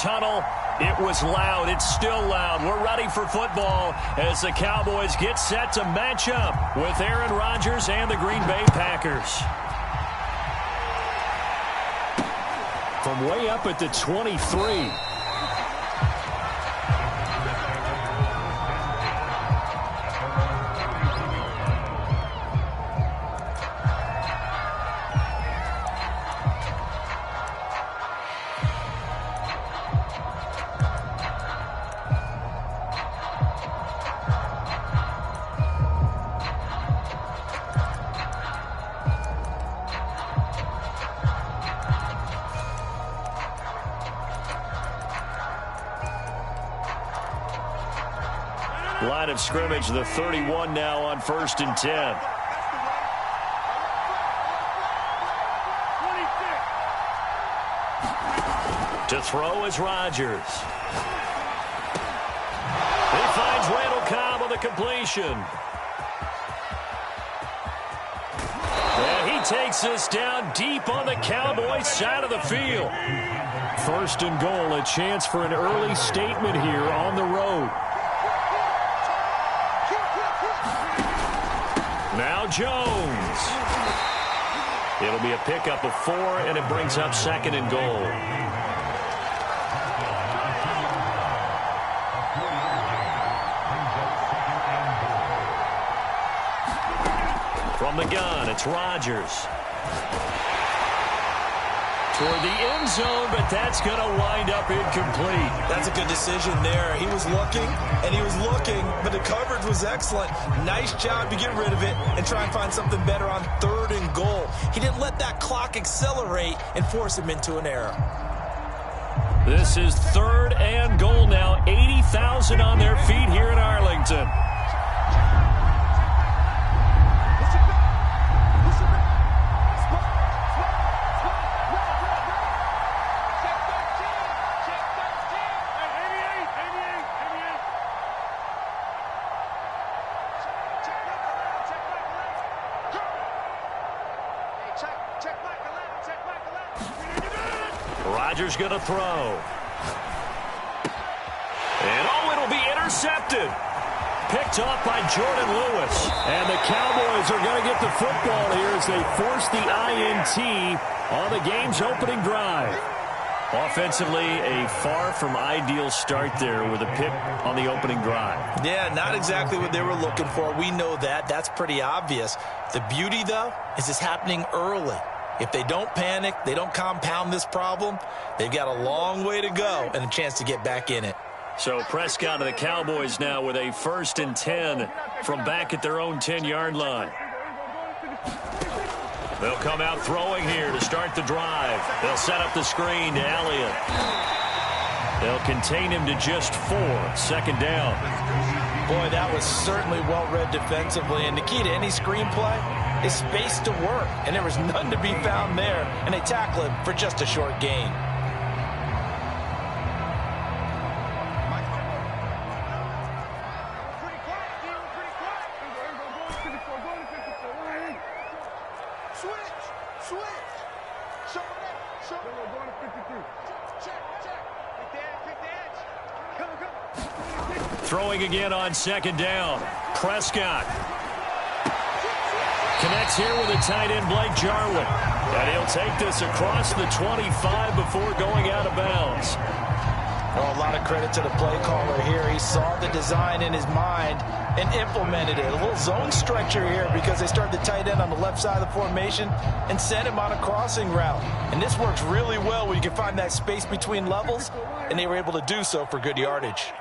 tunnel. It was loud. It's still loud. We're ready for football as the Cowboys get set to match up with Aaron Rodgers and the Green Bay Packers. From way up at the 23. Line of scrimmage, the 31 now on 1st and 10. To throw is Rodgers. He finds Randall Cobb on the completion. And he takes this down deep on the Cowboys side of the field. 1st and goal, a chance for an early statement here on the road. Now Jones. It'll be a pickup of 4, and it brings up 2nd and goal. From the gun, it's Rodgers. Toward the end zone, but that's going to wind up incomplete. That's a good decision there. He was looking, and he was looking, but the coverage was excellent. Nice job to get rid of it and try and find something better on 3rd and goal. He didn't let that clock accelerate and force him into an error. This is 3rd and goal now. 80,000 on their feet here in Arlington. Rodgers going to throw. And it'll be intercepted. Picked off by Jordan Lewis. And the Cowboys are going to get the football here as they force the INT on the game's opening drive. Offensively, a far from ideal start there with a pick on the opening drive. Yeah, not exactly what they were looking for. We know that. That's pretty obvious. The beauty, though, is it's happening early. If they don't panic, they don't compound this problem, they've got a long way to go and a chance to get back in it. So Prescott and the Cowboys now with a 1st and 10 from back at their own 10-yard line. They'll come out throwing here to start the drive. They'll set up the screen to Elliott. They'll contain him to just 4. 2nd down. Boy, that was certainly well-read defensively. And the key to any screenplay is space to work. And there was none to be found there. And they tackle him for just a short gain. Throwing again on 2nd down. Prescott connects here with a tight end, Blake Jarwin. And he'll take this across the 25 before going out of bounds. Well, a lot of credit to the play caller here. He saw the design in his mind and implemented it. A little zone stretcher here because they started the tight end on the left side of the formation and sent him on a crossing route. And this works really well when you can find that space between levels, and they were able to do so for good yardage.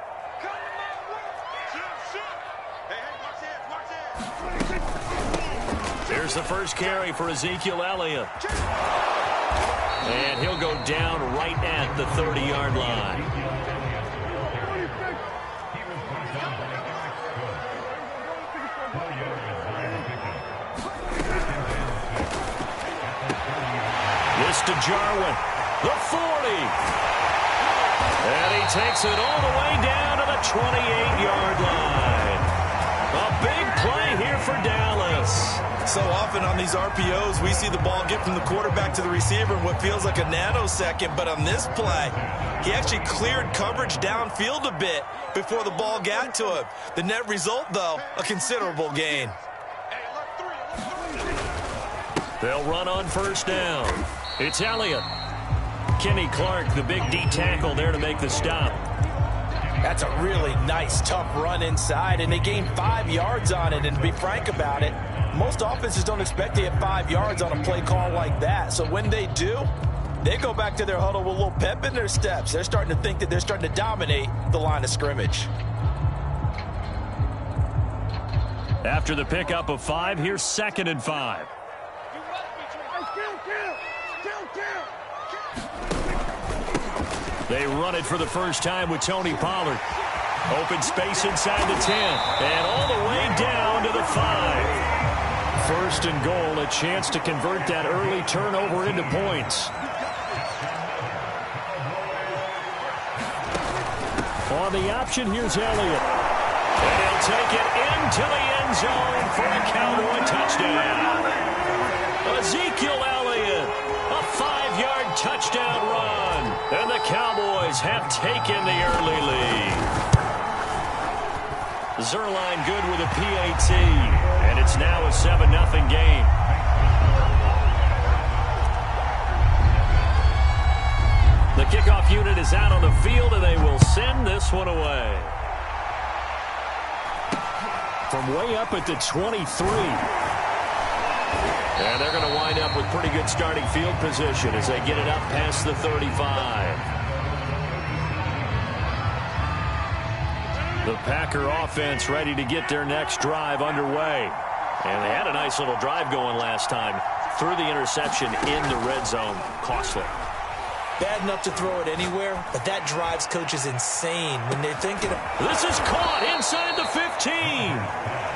Here's the first carry for Ezekiel Elliott. And he'll go down right at the 30-yard line. This to Jarwin, the 40. And he takes it all the way down to the 28-yard line. A big play here for Dallas. So often on these RPOs, we see the ball get from the quarterback to the receiver in what feels like a nanosecond. But on this play, he actually cleared coverage downfield a bit before the ball got to him. The net result, though, a considerable gain. They'll run on first down. It's Elliott. Kenny Clark, the big D tackle there to make the stop. That's a really nice, tough run inside, and they gained 5 yards on it. And to be frank about it, most offenses don't expect to get 5 yards on a play call like that. So when they do, they go back to their huddle with a little pep in their steps. They're starting to think that they're starting to dominate the line of scrimmage. After the pickup of 5, here's 2nd and 5. They run it for the first time with Tony Pollard. Open space inside the 10. And all the way down to the 5. First and goal, a chance to convert that early turnover into points. On the option, here's Elliott. And he'll take it into the end zone for a Cowboy touchdown. Ezekiel Elliott, a 5-yard touchdown run. And the Cowboys have taken the early lead. Zerline good with a PAT. And it's now a 7-0 game. The kickoff unit is out on the field, and they will send this one away. From way up at the 23. And they're going to wind up with pretty good starting field position as they get it up past the 35. The Packer offense ready to get their next drive underway. And they had a nice little drive going last time. Threw the interception in the red zone. Costly. Bad enough to throw it anywhere, but that drives coaches insane when they're thinking of... This is caught inside the 15.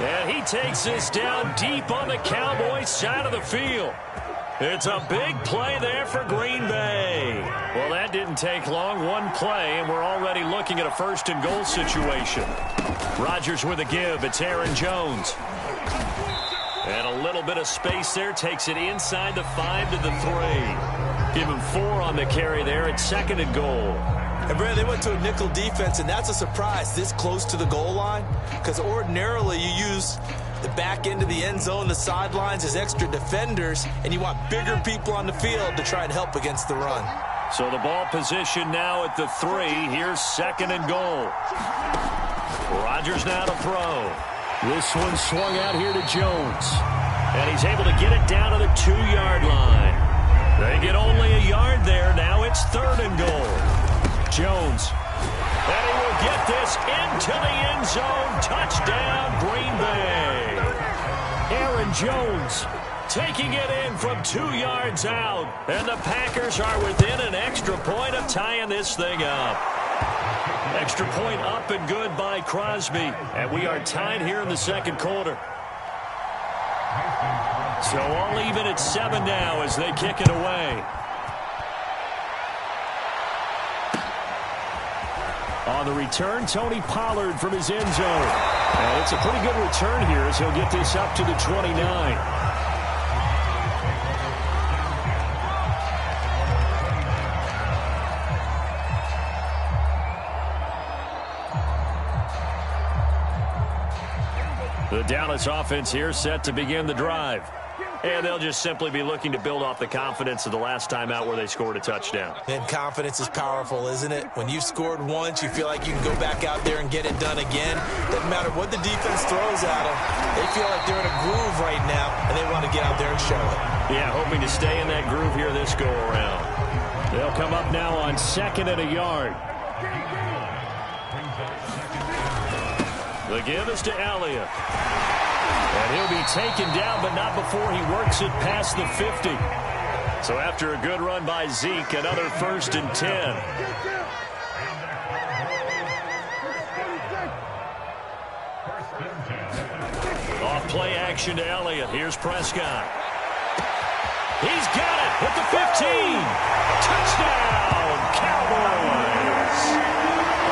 And he takes this down deep on the Cowboys side of the field. It's a big play there for Green Bay. Well, that didn't take long. One play, and we're already looking at a 1st and goal situation. Rodgers with a give. It's Aaron Jones. And a little bit of space there. Takes it inside the 5 to the 3. Give him 4 on the carry there. It's 2nd and goal. And, Brad, they went to a nickel defense, and that's a surprise this close to the goal line, because ordinarily you use the back end of the end zone, the sidelines as extra defenders, and you want bigger people on the field to try and help against the run. So the ball position now at the 3. Here's 2nd and goal. Rodgers now to throw. This one swung out here to Jones. And he's able to get it down to the 2-yard line. They get only a yard there. Now it's 3rd and goal. Jones. And he will get this into the end zone. Touchdown, Green Bay. Aaron Jones taking it in from 2 yards out. And the Packers are within an extra point of tying this thing up. Extra point up and good by Crosby. And we are tied here in the 2nd quarter. So all even at 7 now as they kick it away. On the return, Tony Pollard from his end zone. And it's a pretty good return here as he'll get this up to the 29. The Dallas offense here set to begin the drive. And they'll just simply be looking to build off the confidence of the last time out where they scored a touchdown. And confidence is powerful, isn't it? When you've scored once, you feel like you can go back out there and get it done again. Doesn't matter what the defense throws at them. They feel like they're in a groove right now, and they want to get out there and show it. Yeah, hoping to stay in that groove here this go-around. They'll come up now on 2nd and a yard. The give is to Elliott. And he'll be taken down, but not before he works it past the 50. So after a good run by Zeke, another 1st and 10. Off play action to Elliott. Here's Prescott. He's got it at the 15. Touchdown, Cowboys.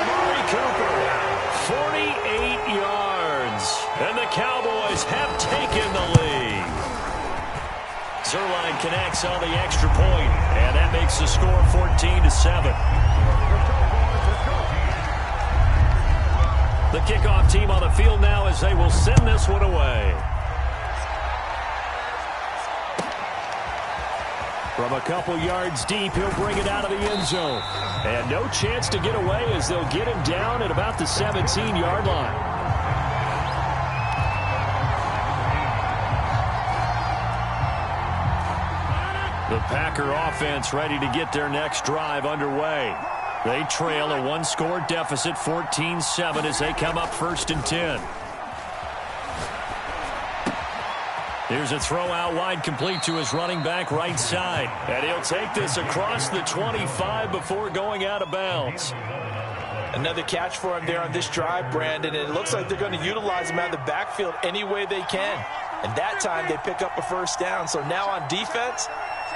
Amari Cooper, 48 yards. And the Cowboys have taken the lead. connects on the extra point, and that makes the score 14-7. The kickoff team on the field now as they will send this one away. From a couple yards deep, he'll bring it out of the end zone. And no chance to get away as they'll get him down at about the 17-yard line. The Packer offense ready to get their next drive underway. They trail a one-score deficit, 14-7, as they come up 1st and 10. Here's a throw out wide, complete to his running back right side. And he'll take this across the 25 before going out of bounds. Another catch for him there on this drive, Brandon. And it looks like they're going to utilize him out of the backfield any way they can. And that time they pick up a first down. So now on defense,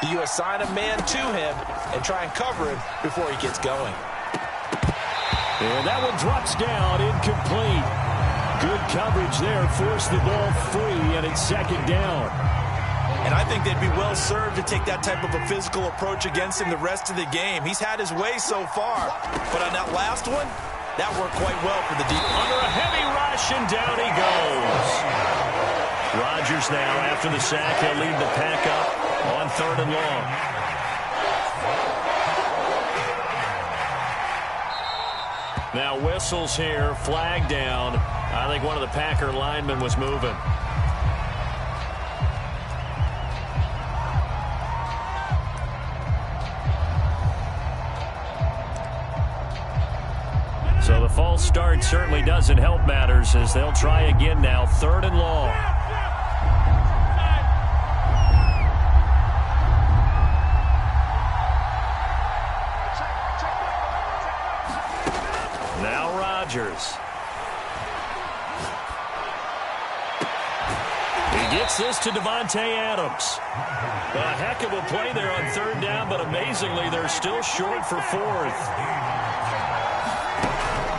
you assign a man to him and try and cover him before he gets going. And that one drops down, incomplete. Good coverage there, forced the ball free, and it's 2nd down. And I think they'd be well served to take that type of a physical approach against him the rest of the game. He's had his way so far, but on that last one, that worked quite well for the defense. Under a heavy rush, and down he goes. Rodgers now, after the sack, he'll lead the pack up on 3rd and long. Now whistles here, flag down. I think one of the Packer linemen was moving. So the false start certainly doesn't help matters as they'll try again now, 3rd and long. Now Rodgers. He gets this to Davante Adams. A heck of a play there on 3rd down, but amazingly they're still short for 4th.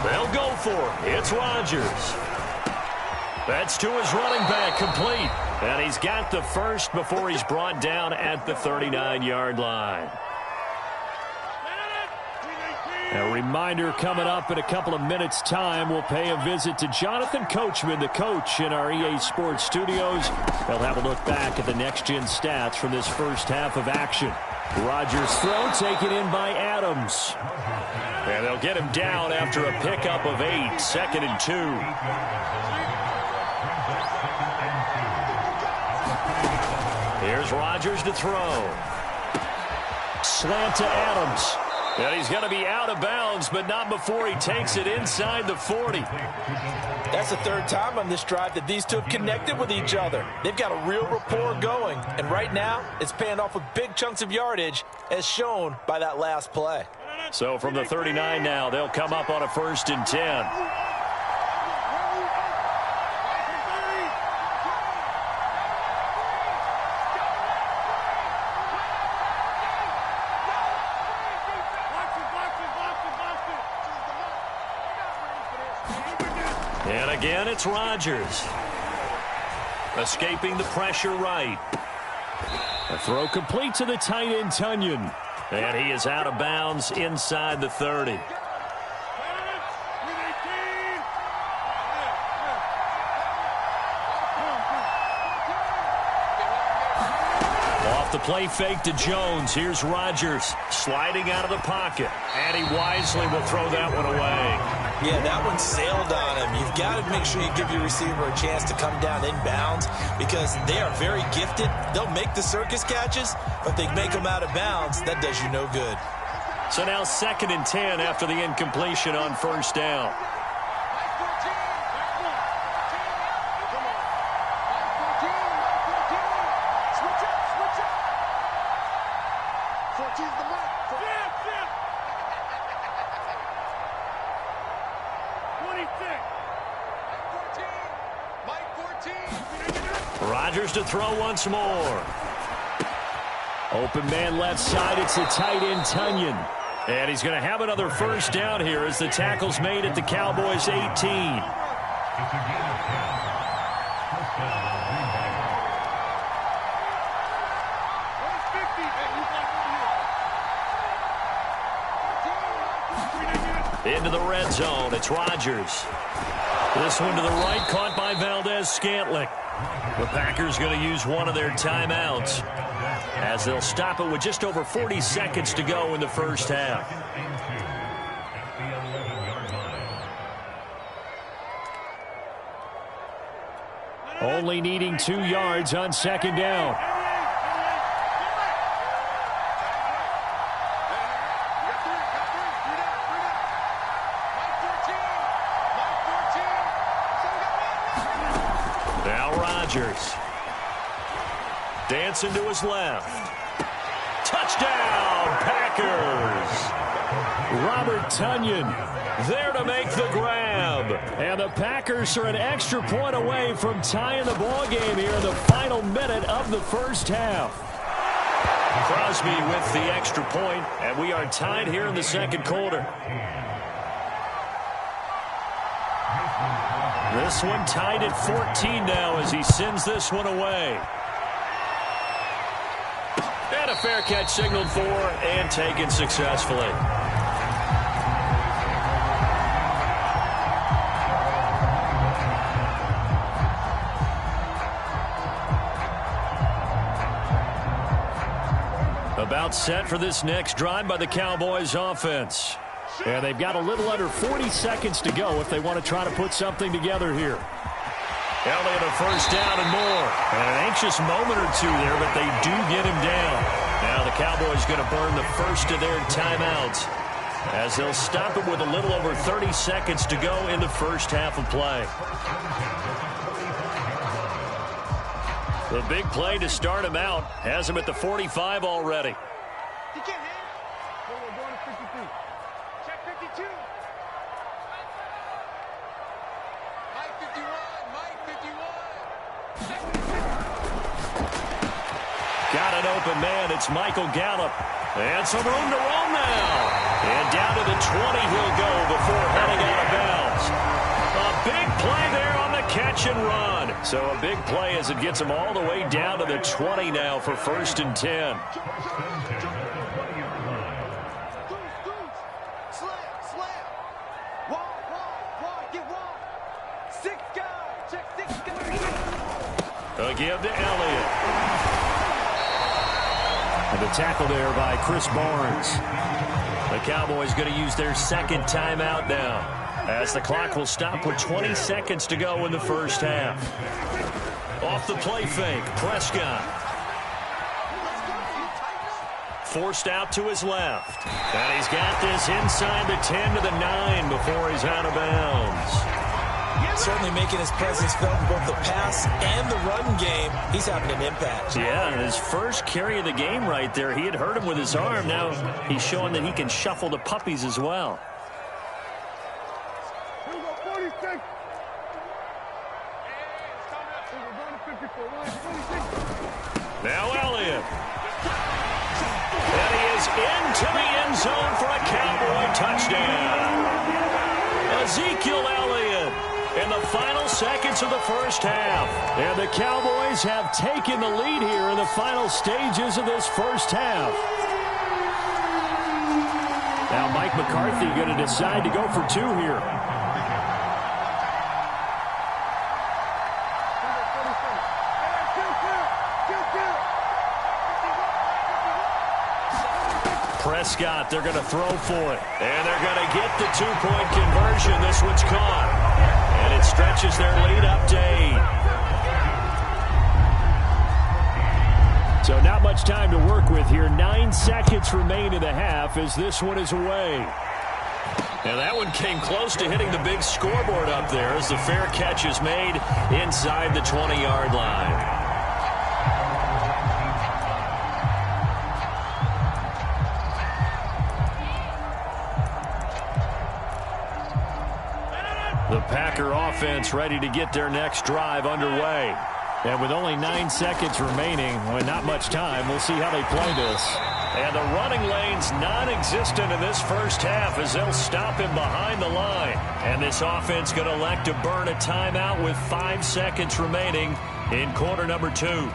They'll go for it. It's Rodgers. That's to his running back, complete. And he's got the first before he's brought down at the 39-yard line. A reminder, coming up in a couple of minutes' time, we'll pay a visit to Jonathan Coachman, the coach in our EA Sports studios. They'll have a look back at the next-gen stats from this first half of action. Rodgers' throw taken in by Adams. And they'll get him down after a pickup of 8, 2nd and 2. Here's Rodgers to throw. Slant to Adams. And he's going to be out of bounds, but not before he takes it inside the 40. That's the 3rd time on this drive that these two have connected with each other. They've got a real rapport going, and right now it's paying off with big chunks of yardage, as shown by that last play. So from the 39 now, they'll come up on a 1st and 10. And again, it's Rodgers. Escaping the pressure right. A throw complete to the tight end, Tunyon. And he is out of bounds inside the 30. Off the play fake to Jones. Here's Rodgers sliding out of the pocket. And he wisely will throw that one away. Yeah, that one sailed on him. You've got to make sure you give your receiver a chance to come down inbounds because they are very gifted. They'll make the circus catches, but they make them out of bounds. That does you no good. So now 2nd and 10 after the incompletion on 1st down. Rodgers to throw once more. Open man left side. It's the tight end, Tunyon. And he's going to have another first down here as the tackle's made at the Cowboys' 18. Into the red zone. It's Rodgers. This one to the right, caught by Valdez-Scantling. The Packers going to use one of their timeouts as they'll stop it with just over 40 seconds to go in the first half. Only needing 2 yards on second down. Dancing to his left. Touchdown, Packers. Robert Tonyan there to make the grab. And the Packers are an extra point away from tying the ball game here in the final minute of the first half. Crosby with the extra point, and we are tied here in the second quarter. This one tied at 14 now as he sends this one away. And a fair catch signaled for and taken successfully. About set for this next drive by the Cowboys offense. And they've got a little under 40 seconds to go if they want to try to put something together here. Elliott a first down and more. And an anxious moment or two there, but they do get him down. Now the Cowboys going to burn the first of their timeouts as they'll stop it with a little over 30 seconds to go in the first half of play. The big play to start him out has him at the 45 already. Got an open man. It's Michael Gallup. And some room to roam now. And down to the 20 he'll go before heading out of bounds. A big play there on the catch and run. So a big play as it gets him all the way down to the 20 now for 1st and 10. A give to Elliott. And the tackle there by Chris Barnes. The Cowboys going to use their second timeout now as the clock will stop with 20 seconds to go in the first half. Off the play fake, Prescott. Forced out to his left. And he's got this inside the 10 to the 9 before he's out of bounds. Certainly making his presence felt in both the pass and the run game. He's having an impact. Yeah, and his first carry of the game right there, he had hurt him with his arm. Now he's showing that he can shuffle the puppies as well. Now Elliott. And he is into the end zone for a Cowboy touchdown. Ezekiel Elliott in the final seconds of the first half. And the Cowboys have taken the lead here in the final stages of this first half. Now Mike McCarthy going to decide to go for 2 here. Prescott, they're going to throw for it. And they're going to get the 2-point conversion. This one's caught. And it stretches their lead up to 8. So not much time to work with here. 9 seconds remain in the half as this one is away. And that one came close to hitting the big scoreboard up there as the fair catch is made inside the 20-yard line. The Packer offense ready to get their next drive underway. And with only 9 seconds remaining, with not much time, we'll see how they play this. And the running lane's non-existent in this first half as they'll stop him behind the line. And this offense going to elect to burn a timeout with 5 seconds remaining in quarter number 2.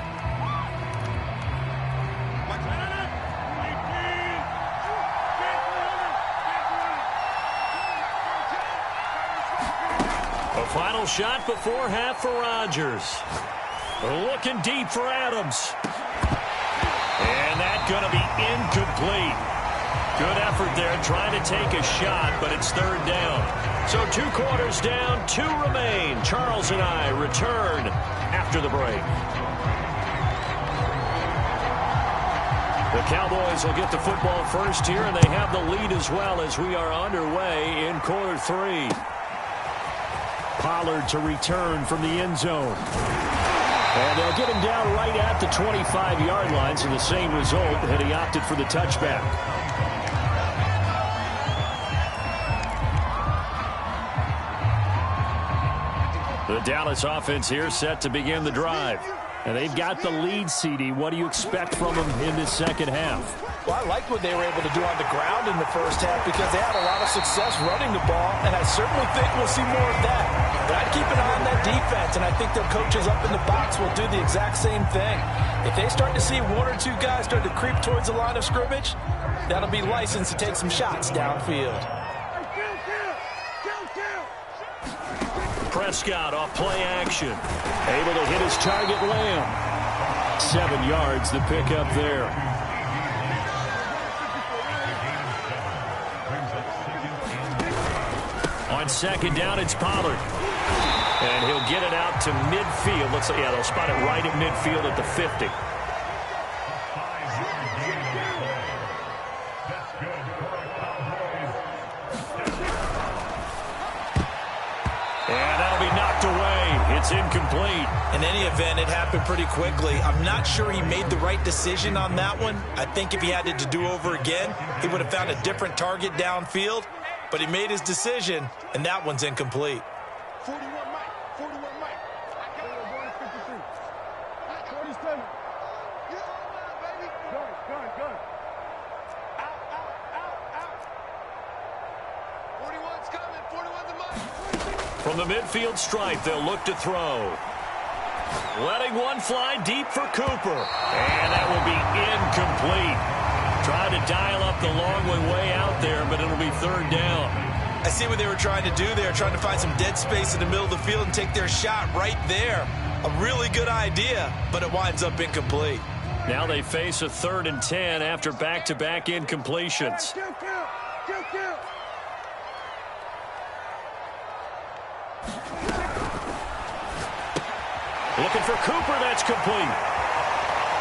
A final shot before half for Rodgers. Looking deep for Adams. And that's going to be incomplete. Good effort there trying to take a shot, but it's third down. So 2 quarters down, 2 remain. Charles and I return after the break. The Cowboys will get the football first here, and they have the lead as well as we are underway in quarter 3. Pollard to return from the end zone. And they'll get him down right at the 25-yard line, so the same result, and he opted for the touchback. The Dallas offense here set to begin the drive. And they've got the lead, CD. What do you expect from them in this second half? Well, I like what they were able to do on the ground in the first half because they had a lot of success running the ball, and I certainly think we'll see more of that. But I'd keep an eye on that defense, and I think their coaches up in the box will do the exact same thing. If they start to see 1 or 2 guys start to creep towards the line of scrimmage, that'll be licensed to take some shots downfield. Prescott off play action. Able to hit his target, Lamb. 7 yards, the pickup there. On second down, it's Pollard. And he'll get it out to midfield. Looks like, yeah, they'll spot it right at midfield at the 50. And that'll be knocked away. It's incomplete. In any event, it happened pretty quickly. I'm not sure he made the right decision on that one. I think if he had it to do over again, he would have found a different target downfield. But he made his decision, and that one's incomplete. 41 Mike. 41 Mike. I got it. Going to 53. 47. Get on line, baby. Gun. Out. 41's coming. 41's a Mike. From the midfield stripe, they'll look to throw. Letting one fly deep for Cooper. And that will be incomplete. Tried to dial up the long way out there, but it'll be third down. I see what they were trying to do there, trying to find some dead space in the middle of the field and take their shot right there. A really good idea, but it winds up incomplete. Now they face a 3rd and 10 after back-to-back incompletions. Looking for Cooper, that's complete.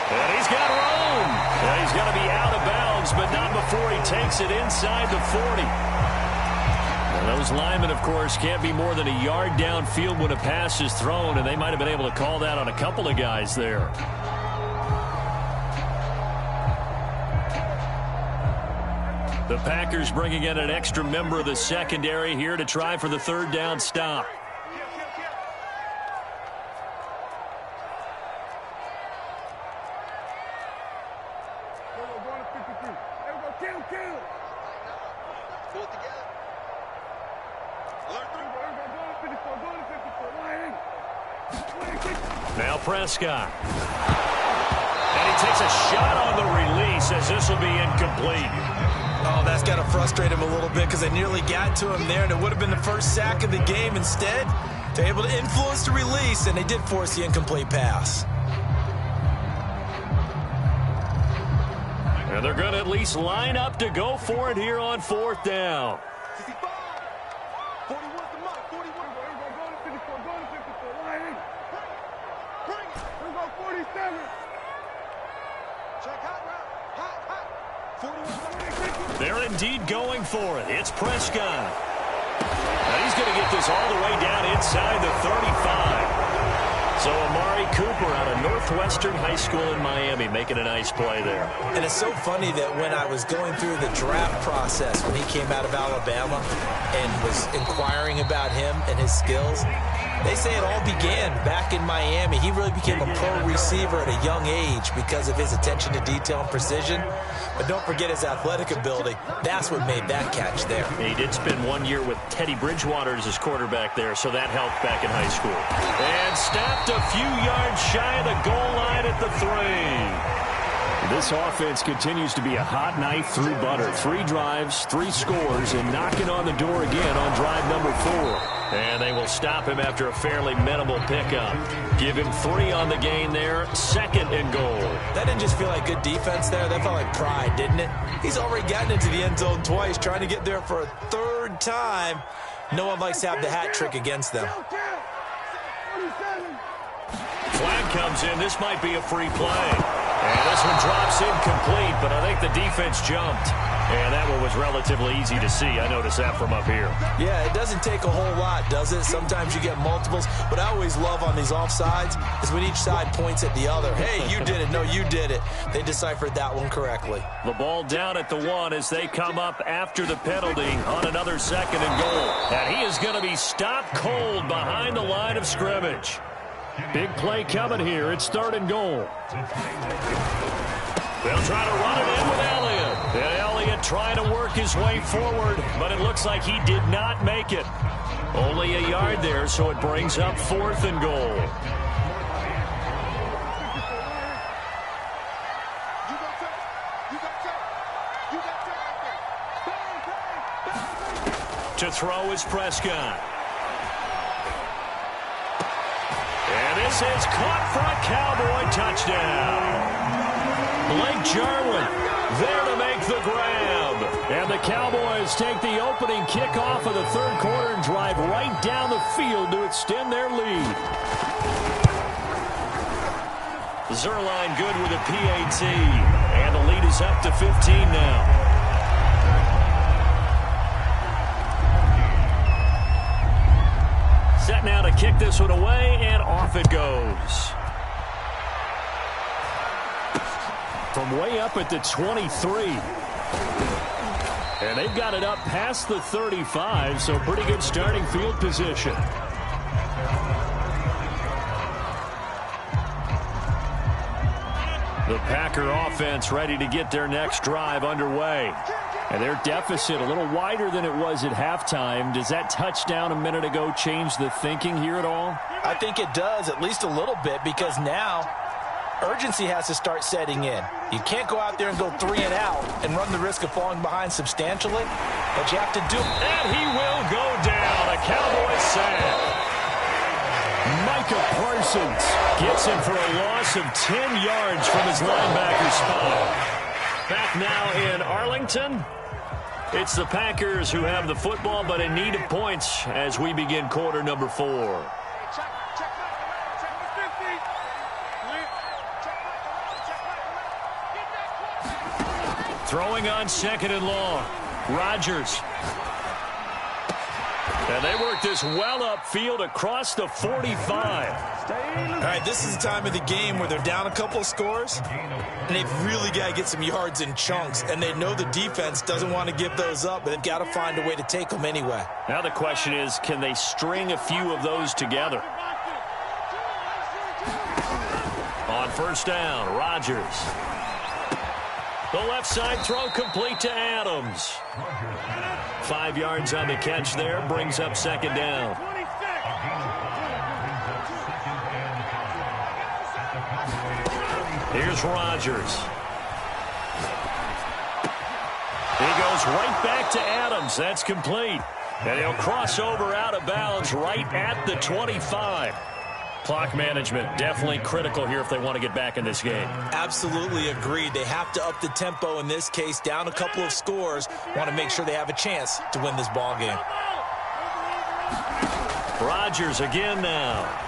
And he's got room. And he's going to be out of bounds, but not before he takes it inside the 40. And those linemen, of course, can't be more than a yard downfield when a pass is thrown, and they might have been able to call that on a couple of guys there. The Packers bringing in an extra member of the secondary here to try for the 3rd down stop. Now Prescott. And he takes a shot on the release as this will be incomplete. Oh, that's got to frustrate him a little bit because they nearly got to him there, and it would have been the first sack of the game. Instead, they're able to influence the release, and they did force the incomplete pass. And they're going to at least line up to go for it here on 4th down. 47. They're indeed going for it. It's Prescott. Now he's going to get this all the way down inside the 35. So Amari Cooper out of Northwestern High School in Miami making a nice play there. And it's so funny that when I was going through the draft process when he came out of Alabama and was inquiring about him and his skills, they say it all began back in Miami. He really became a pro receiver at a young age because of his attention to detail and precision. But don't forget his athletic ability. That's what made that catch there. He did spend 1 year with Teddy Bridgewater as his quarterback there, so that helped back in high school. And stopped a few yards shy of the goal line at the 3. This offense continues to be a hot knife through butter. 3 drives, 3 scores, and knocking on the door again on drive number 4. And they will stop him after a fairly minimal pickup. Give him 3 on the gain there, 2nd and goal. That didn't just feel like good defense there. That felt like pride, didn't it? He's already gotten into the end zone twice, trying to get there for a 3rd time. No one likes to have the hat trick against them. Flag comes in. This might be a free play. And this one drops incomplete, but I think the defense jumped. And that one was relatively easy to see. I noticed that from up here. Yeah, it doesn't take a whole lot, does it? Sometimes you get multiples. What I always love on these offsides is when each side points at the other. Hey, you did it. No, you did it. They deciphered that one correctly. The ball down at the 1 as they come up after the penalty on another 2nd and goal. And he is going to be stopped cold behind the line of scrimmage. Big play coming here. It's 3rd and goal. They'll try to run it in with Elliott. And Elliott trying to work his way forward, but it looks like he did not make it. Only a yard there, so it brings up 4th and goal. To throw is Prescott. And this is caught for a Cowboy touchdown. Blake Jarwin there to make the grab. And the Cowboys take the opening kickoff of the 3rd quarter and drive right down the field to extend their lead. Zerline good with a PAT. And the lead is up to 15 now. Set now to kick this one away, and off it goes. From way up at the 23. And they've got it up past the 35, so pretty good starting field position. The Packer offense ready to get their next drive underway. And their deficit a little wider than it was at halftime. Does that touchdown a minute ago change the thinking here at all? I think it does, at least a little bit, because now urgency has to start setting in. You can't go out there and go 3 and out and run the risk of falling behind substantially, but you have to do it. And he will go down. A Cowboy sack. Micah Parsons gets him for a loss of 10 yards from his linebacker spot. Back now in Arlington. It's the Packers who have the football, but in need of points as we begin quarter number 4. Throwing on 2nd and long. Rodgers. And they work this well upfield across the 45. All right, this is the time of the game where they're down a couple of scores, and they've really got to get some yards in chunks, and they know the defense doesn't want to give those up, but they've got to find a way to take them anyway. Now the question is, can they string a few of those together? On 1st down, Rodgers. The left side throw complete to Adams. 5 yards on the catch there, brings up 2nd down. Here's Rodgers. He goes right back to Adams. That's complete. And he'll cross over out of bounds right at the 25. Clock management definitely critical here if they want to get back in this game. Absolutely agreed. They have to up the tempo in this case, down a couple of scores. Want to make sure they have a chance to win this ball game. Rodgers again now.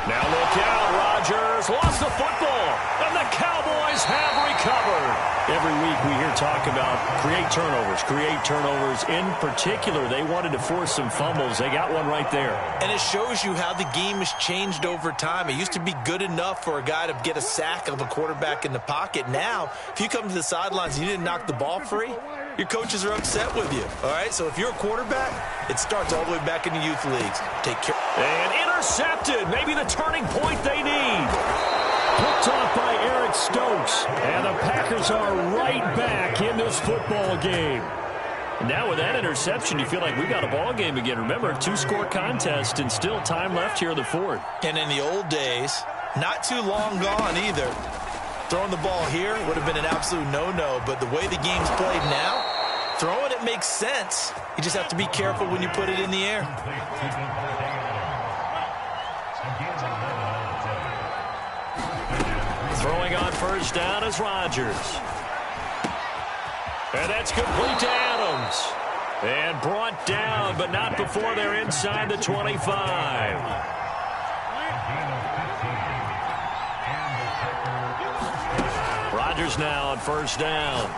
Now look out, Rodgers lost the football, and the Cowboys have recovered. Every week we hear talk about create turnovers. In particular, they wanted to force some fumbles. They got one right there. And it shows you how the game has changed over time. It used to be good enough for a guy to get a sack of a quarterback in the pocket. Now, if you come to the sidelines and you didn't knock the ball free, your coaches are upset with you. All right, so if you're a quarterback, it starts all the way back in the youth leagues. Take care. And intercepted. Maybe the turning point they need. Picked off by Eric Stokes. And the Packers are right back in this football game. Now with that interception, you feel like we got a ball game again. Remember, 2-score contest and still time left here in the 4th. And in the old days, not too long gone either, Throwing the ball here would have been an absolute no-no, but the way the game's played now, throwing it makes sense. You just have to be careful when you put it in the air. Throwing on first down is Rodgers. And that's complete to Adams. And brought down, but not before they're inside the 25. Rodgers now on first down.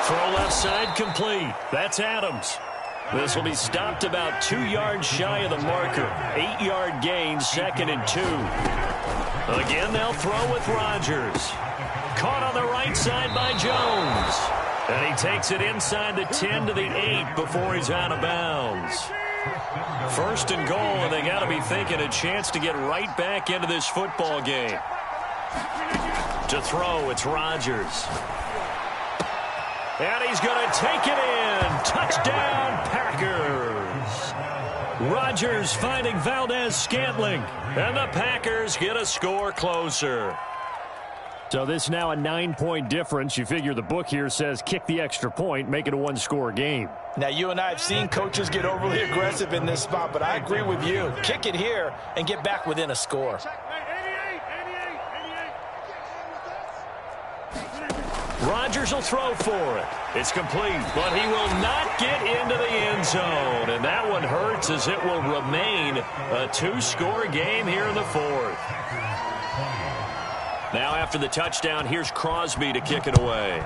Throw left side complete. That's Adams. This will be stopped about 2 yards shy of the marker. 8-yard gain, 2nd and 2. Again, they'll throw with Rodgers. Caught on the right side by Jones. And he takes it inside the 10 to the 8 before he's out of bounds. First and goal, and they got to be thinking a chance to get right back into this football game. To throw, it's Rodgers. And he's going to take it in. Touchdown, Packers. Rodgers finding Valdez-Scantling. And the Packers get a score closer. So this is now a 9-point difference. You figure the book here says kick the extra point, make it a one-score game. Now, you and I have seen coaches get overly aggressive in this spot, but I agree with you. Kick it here and get back within a score. Rodgers will throw for it. It's complete, but he will not get into the end zone. And that one hurts as it will remain a 2-score game here in the 4th. Now after the touchdown, here's Crosby to kick it away.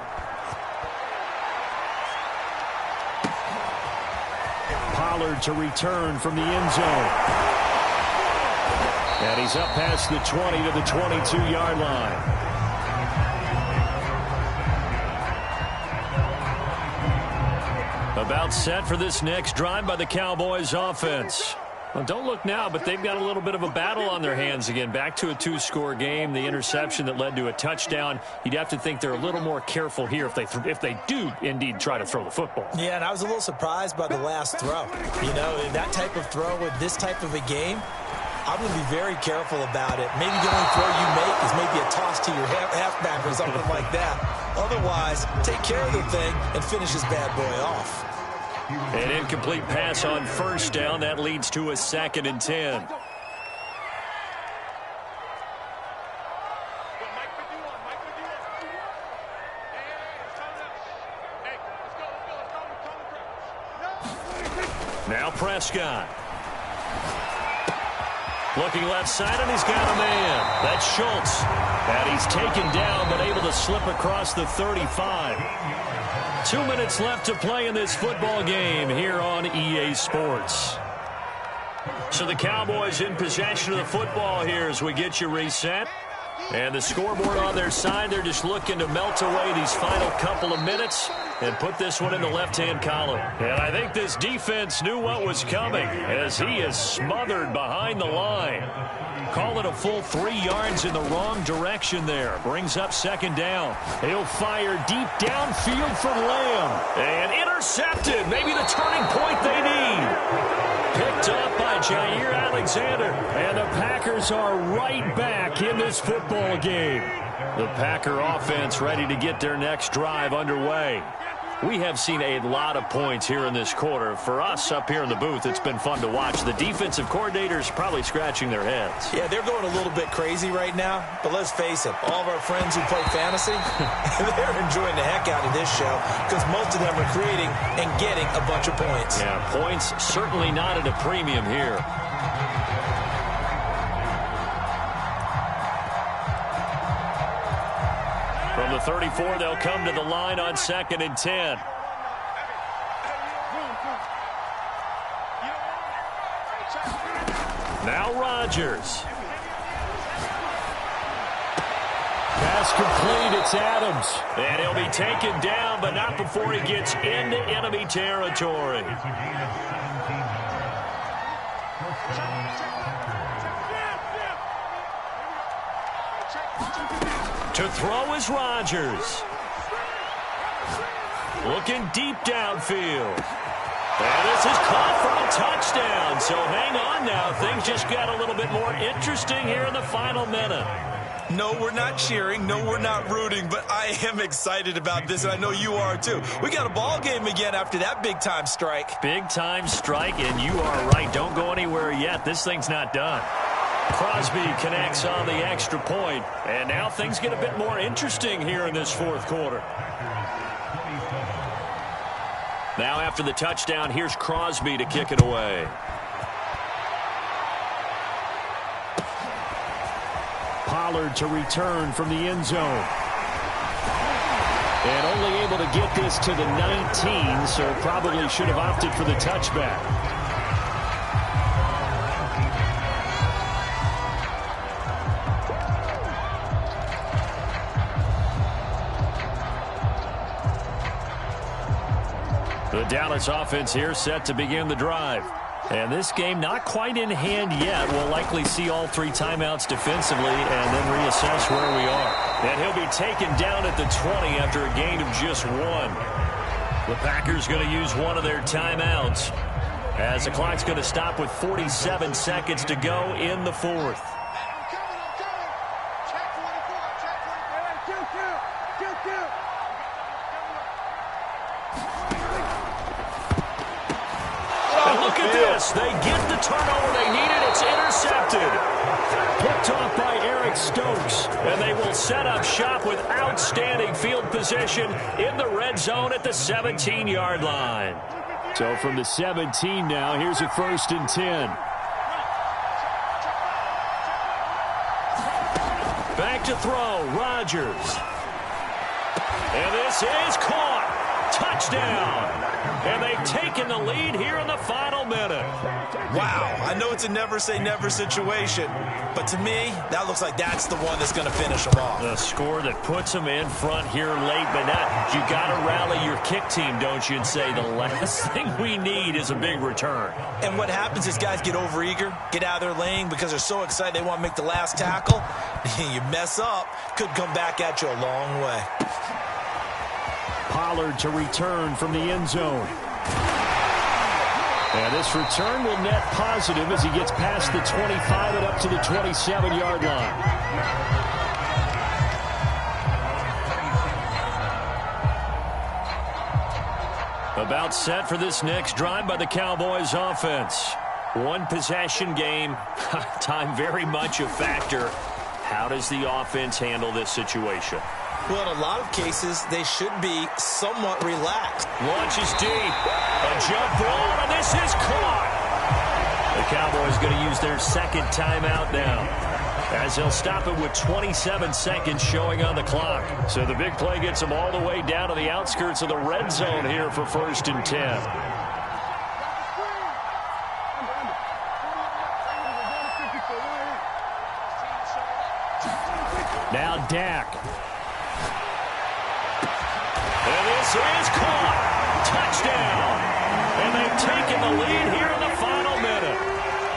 Pollard to return from the end zone. And he's up past the 20 to the 22-yard line. About set for this next drive by the Cowboys offense. Well, don't look now, but they've got a little bit of a battle on their hands again. Back to a 2-score game. The interception that led to a touchdown. You'd have to think they're a little more careful here if they do indeed try to throw the football. Yeah, and I was a little surprised by the last throw. You know, that type of throw with this type of a game, I would be very careful about it. Maybe the only throw you make is maybe a toss to your halfback or something like that. Otherwise, take care of the thing and finish this bad boy off. An incomplete pass on first down. That leads to a 2nd and 10. Now Prescott. Looking left side, and he's got a man. That's Schultz. And he's taken down, but able to slip across the 35. 2 minutes left to play in this football game here on EA Sports. So the Cowboys in possession of the football here as we get you reset. And the scoreboard on their side, they're just looking to melt away these final couple of minutes and put this one in the left-hand column. And I think this defense knew what was coming as he is smothered behind the line. Call it a full 3 yards in the wrong direction there. Brings up 2nd down. He'll fire deep downfield for Lamb. And intercepted. Maybe the turning point they need. Picked up by Jair Alexander. And the Packers are right back in this football game. The Packer offense ready to get their next drive underway. We have seen a lot of points here in this quarter. For us up here in the booth, it's been fun to watch. The defensive coordinators probably scratching their heads. Yeah, they're going a little bit crazy right now. But let's face it, all of our friends who play fantasy, they're enjoying the heck out of this show because most of them are creating and getting a bunch of points. Yeah, points certainly not at a premium here. From the 34, they'll come to the line on 2nd and 10. Now Rodgers. Pass complete, it's Adams. And he'll be taken down, but not before he gets into enemy territory. To throw is Rodgers. Looking deep downfield. And this is caught for a touchdown. So hang on now. Things just got a little bit more interesting here in the final minute. No, we're not cheering. No, we're not rooting. But I am excited about this, and I know you are too. We got a ball game again after that big-time strike. Big-time strike, and you are right. Don't go anywhere yet. This thing's not done. Crosby connects on the extra point, and now things get a bit more interesting here in this fourth quarter. Now after the touchdown, here's Crosby to kick it away. Pollard to return from the end zone. And only able to get this to the 19, so probably should have opted for the touchback. The Dallas offense here set to begin the drive. And this game not quite in hand yet. We'll likely see all three timeouts defensively and then reassess where we are. And he'll be taken down at the 20 after a gain of just one. The Packers going to use one of their timeouts as the clock's going to stop with 47 seconds to go in the fourth. They get the turnover they needed. It's intercepted. Picked off by Eric Stokes. And they will set up shop with outstanding field position in the red zone at the 17-yard line. So from the 17 now, here's a 1st and 10. Back to throw, Rodgers. And this is caught. Touchdown. And they've taken the lead here in the final minute. Wow, I know it's a never-say-never situation, but to me, that looks like that's the one that's going to finish them off. The score that puts them in front here late, but not. You got to rally your kick team, don't you, and say the last thing we need is a big return. And what happens is guys get overeager, get out of their lane because they're so excited they want to make the last tackle. You mess up, could come back at you a long way. Pollard to return from the end zone. And this return will net positive as he gets past the 25 and up to the 27-yard line. About set for this next drive by the Cowboys offense. One possession game. Time very much a factor. How does the offense handle this situation? Well, in a lot of cases, they should be somewhat relaxed. Launches deep. A jump ball, and this is caught. The Cowboys going to use their second timeout now, as they'll stop it with 27 seconds showing on the clock. So the big play gets them all the way down to the outskirts of the red zone here for 1st and 10. Now Dak. And this is caught. Touchdown. And they've taken the lead here in the final minute.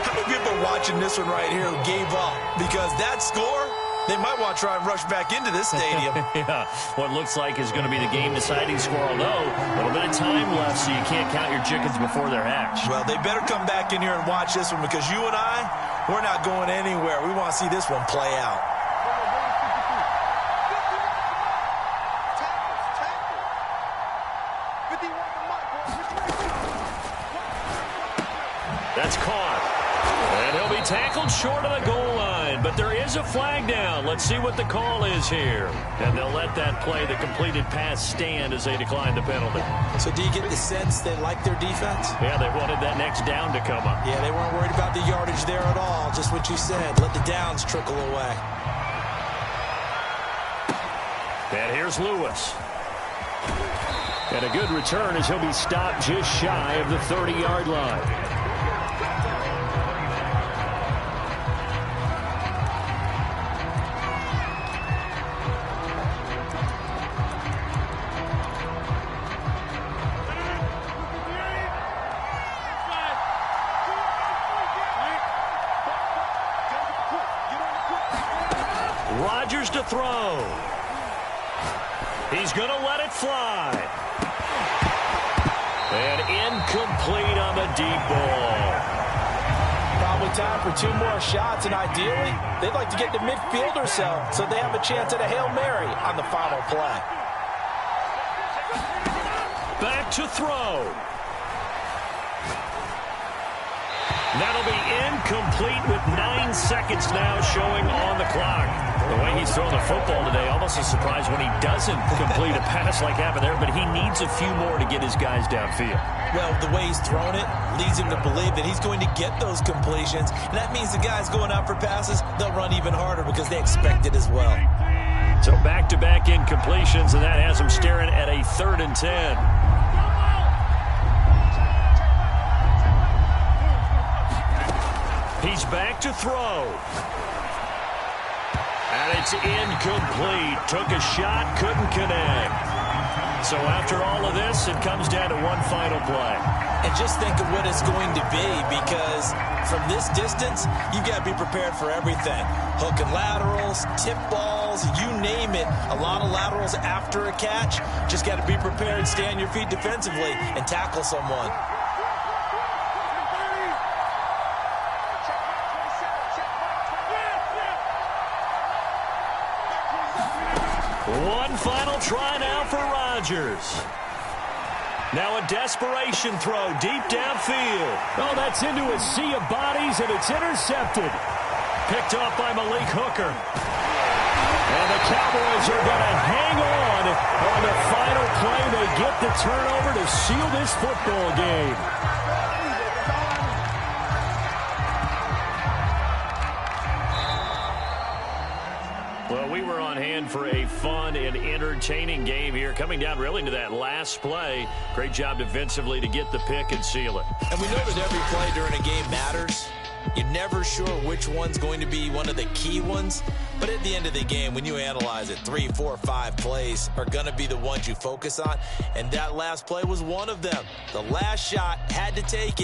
How many people watching this one right here who gave up? Because that score, they might want to try and rush back into this stadium. Yeah, what looks like is going to be the game-deciding score, although a little bit of time left, so you can't count your chickens before they're hatched. Well, they better come back in here and watch this one, because you and I, we're not going anywhere. We want to see this one play out. That's caught. And he'll be tackled short of the goal line. But there is a flag down. Let's see what the call is here. And they'll let that play, the completed pass, stand as they decline the penalty. So do you get the sense they like their defense? Yeah, they wanted that next down to come up. Yeah, they weren't worried about the yardage there at all. Just what you said. Let the downs trickle away. And here's Lewis. And a good return as he'll be stopped just shy of the 30-yard line. Rodgers to throw. He's going to let it fly. And incomplete on the deep ball. Probably time for 2 more shots, and ideally, they'd like to get to midfield or so they have a chance at a Hail Mary on the final play. Back to throw. That'll be incomplete with 9 seconds now showing on the clock. The way he's throwing the football today, almost a surprise when he doesn't complete a pass like happened there, but he needs a few more to get his guys downfield. Well, the way he's thrown it leads him to believe that he's going to get those completions, and that means the guys going out for passes, they'll run even harder because they expect it as well. So back-to-back incompletions, and that has him staring at a 3rd and 10. He's back to throw. And it's incomplete. Took a shot, couldn't connect. So after all of this, it comes down to one final play. And just think of what it's going to be, because from this distance, you've got to be prepared for everything. Hook and laterals, tip balls, you name it. A lot of laterals after a catch. Just got to be prepared, stay on your feet defensively, and tackle someone. One final try now for Rodgers. Now a desperation throw deep downfield. Oh, that's into a sea of bodies, and it's intercepted. Picked off by Malik Hooker. And the Cowboys are going to hang on the final play. They get the turnover to seal this football game. Well, we were on hand for a fun and entertaining game here, coming down really to that last play. Great job defensively to get the pick and seal it. And we know that every play during a game matters. You're never sure which one's going to be one of the key ones. But at the end of the game, when you analyze it, 3, 4, 5 plays are going to be the ones you focus on. And that last play was one of them. The last shot, had to take it.